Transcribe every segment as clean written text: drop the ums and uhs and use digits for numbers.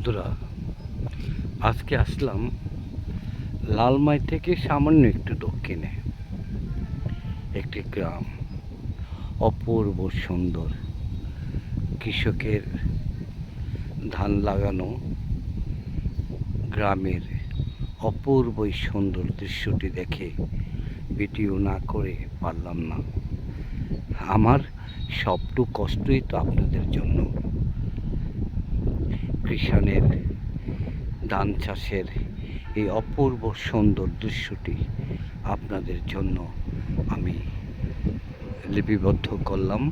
বন্ধুরা, আজকে আসলাম লালমাই থেকে সামান্য একটু দক্ষিণে একটি গ্রাম, অপূর্ব সুন্দর। কৃষকের ধান লাগানো গ্রামের অপূর্বই সুন্দর দৃশ্যটি দেখে ভিডিও না করে পারলাম না। আমার সবটু কষ্টই তো আপনাদের জন্য। কৃষাণের ধান চাষের এই অপূর্ব সুন্দর দৃশ্যটি আপনাদের জন্য আমি লিপিবদ্ধ করলাম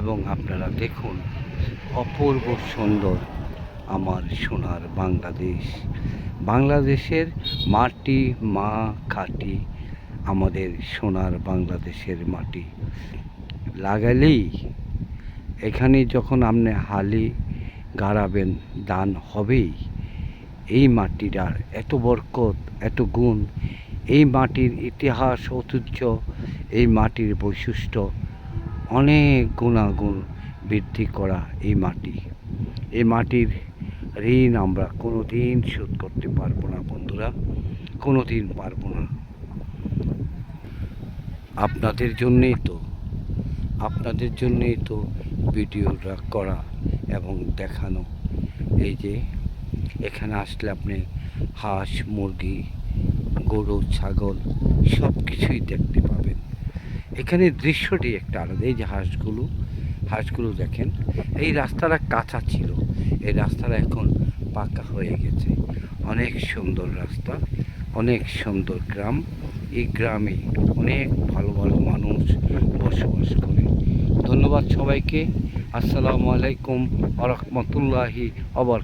এবং আপনারা দেখুন অপূর্ব সুন্দর আমার সোনার বাংলাদেশ। বাংলাদেশের মাটি মা খাঁটি, আমাদের সোনার বাংলাদেশের মাটি লাগালেই এখানে যখন আপনি হালি গাড়াবেন ধান হবেই। এই মাটিটার এত বরকত, এত গুণ, এই মাটির ইতিহাস ঐতিহ্য, এই মাটির বৈশিষ্ট্য, অনেক গুণাগুণ বৃদ্ধি করা এই মাটি। এই মাটির ঋণ আমরা কোনো দিন শোধ করতে পারবো না বন্ধুরা, কোনো দিন পারবো না। আপনাদের জন্যেই তো ভিডিওটা করা এবং দেখানো। এই যে এখানে আসলে আপনি হাঁস, মুরগি, গরু, ছাগল সব কিছুই দেখতে পাবেন। এখানে দৃশ্যটি একটা আলাদা। এই যে হাঁসগুলো দেখেন, এই রাস্তাটা কাঁচা ছিল, এই রাস্তাটা এখন পাকা হয়ে গেছে। অনেক সুন্দর রাস্তা, অনেক সুন্দর গ্রাম। এই গ্রামে অনেক ভালো ভালো মানুষ বসবাস করে। ধন্যবাদ সবাইকে। আসসালামু আলাইকুম ওয়া রাহমাতুল্লাহি ওয়া বারাকাতুহু।